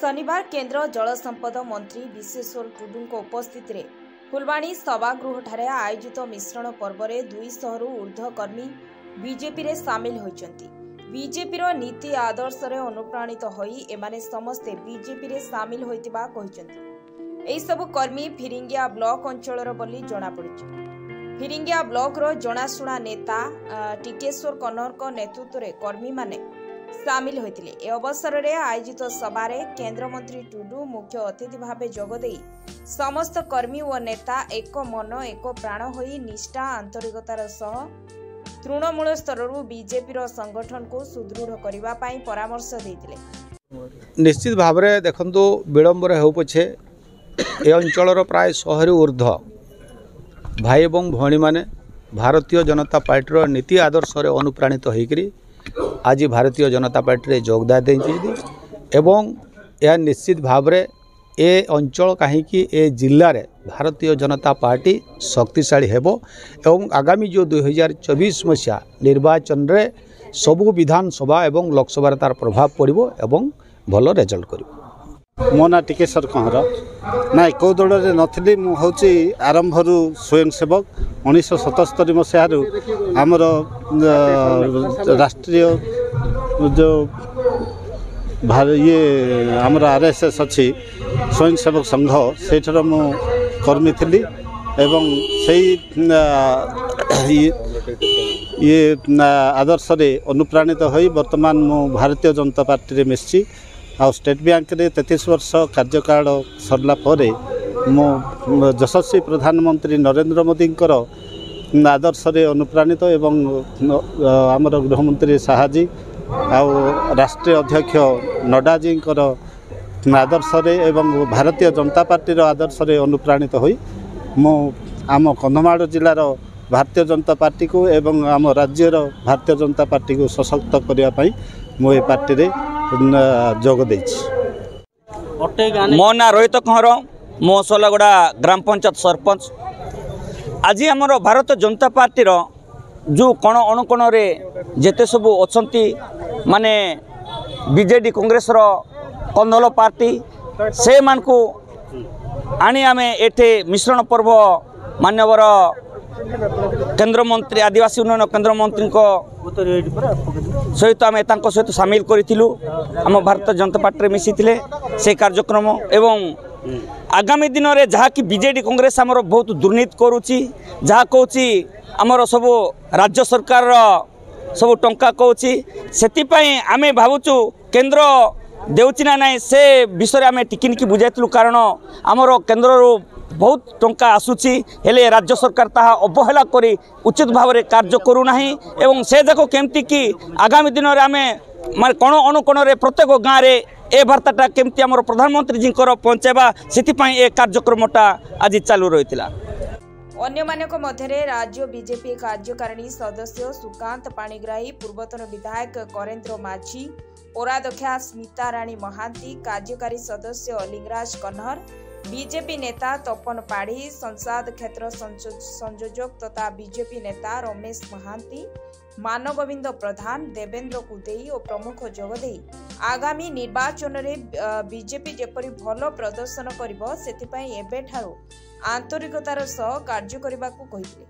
शनिवार केन्द्र जल संपद मंत्री विश्वेश्वर टुडू उपस्थित रे फुलवाणी सभागृह ठारे आयोजित मिश्रण पर्व रे 200 रु ऊर्ध्व कर्मी बीजेपी रे सामिल होइचंती। बीजेपी रो नीति आदर्श रे अनुप्राणित होई एमाने समस्ते बीजेपी रे सामिल होइतिबा कहिचंती। एई सब कर्मी फिरिंगिया ब्लॉक अंचल रो बोली जणा पड़िछ। फिरिंगिया ब्लॉक रो जणाशुणा नेता टिकेश्वर कन्नर को नेतृत्व रे कर्मी माने सामिल होइतिले। ए अवसर रे आयोजित सभा रे केंद्र मंत्री टुडू मुख्य अतिथि भावे जोगदेई समस्त कर्मी व नेता एक मन एक प्राण होई निष्ठा आंतरिकतार सह तृणमूल स्तररू बीजेपी रो संगठन को सुदृढ़ करिबा पई परामर्श देइतिले। निश्चित भाव रे देखंतु विलंबर हेउ पछे ए अंचलर प्राय 100 रु ऊर्ध्व भाई एवं भौणी माने भारतीय जनता पार्टी रो नीति आदर्श रे अनुप्राणित होइकरी आज भारतीय जनता पार्टी रे योगदान देइछि एवं यह निश्चित भाव रे ए अंचल कहीं ए जिल्ला रे भारतीय जनता पार्टी शक्तिशाली हेबो एवं आगामी जो 2024 मसीहा निर्वाचन रे सबु विधानसभा एवं लोकसभा तार प्रभाव पड़िबो एवं भल रिजल्ट करिबो। मो ना टिकेश्वर कन्नर ना को दल रे नथिली मु होची आरंभरू स्वयंसेवक 1977 मसीह आमर राष्ट्रीय जो ये आमर आरएसएस अच्छी स्वयंसेवक संघ से मु कर्मी थी एवं ये आदर्श रे अनुप्राणित हो वर्तमान मु भारतीय जनता पार्टी रे मिसची आ स्टेट बैंक रे 33 वर्ष कार्यकाल सरला परे मु यशस्वी प्रधानमंत्री नरेंद्र मोदी आदर्श रे अनुप्राणित एवं आमर गृहमंत्री शाहजी आ राष्ट्रीय अध्यक्ष नड्डा जी आदर्श रे एवं भारतीय जनता पार्टी रो आदर्श रे अनुप्राणित होई मु आम कंधमाल जिलार भारतीय जनता पार्टी को एवं आम राज्यर भारतीय जनता पार्टी को सशक्त करने पाई मु ए पार्टी रे जोग देछि। मो ना रोहित कन्नर मो सोलगड़ा ग्राम पंचायत सरपंच। आज आमर भारतीय जनता पार्टी रो जो कोण अणुकोण रे जेते सबू अछंती माने बीजेडी कांग्रेस रो कंदल पार्टी से मान को आनी आमे एठे मिश्रण पर्व मान्यवर केंद्र मंत्री आदिवासी उन्नयन केंद्र मंत्री सहित आम सहित सामिल करूँ आम भारतीय जनता पार्टी में मिसी से कार्यक्रम एवं आगामी दिन में जहाँ कि बीजेडी कांग्रेस आमर बहुत दुर्नीति करुच्ची जहाँ कौच आमर सब राज्य सरकार सब टंका कौच से आम भावुचु केंद्र देउची ना नाई से विषय आम टिकिनिकी बुझाइलु कारण आमर केंद्र बहुत टंका आसूची हेले राज्य सरकार ताहा अवहेला करी उचित भाव में कार्य करूना एवं से जाक केमती कि आगामी दिन में आम माने कोण अणुकोण रे प्रत्येक गाँव में ए वार्ताटा केमती आमर प्रधानमंत्री जी पहुँचाइबा से ए कार्यक्रमटा आज चालू रही। अन्य मानक मध्य राज्य बीजेपी कार्यकारिणी सदस्य सुकांत पाणिग्राही, पूर्वतन विधायक करेन्द्र माझी, पौराध्यक्षा स्मिता राणी महांती, कार्यकारी सदस्य लिंगराज कन्नर, बीजेपी नेता तपन पाढ़ी, संसद क्षेत्र संयोजक तथा बीजेपी नेता रमेश महांती, मानगोविंद प्रधान, देवेंद्र कुदेई और प्रमुख जोगदेई आगामी निर्वाचन में बीजेपी जेपरी भल प्रदर्शन करिबो सेथिपई एबेठारु आंतरिकतार सह कार्य करबाकू कहिथिले।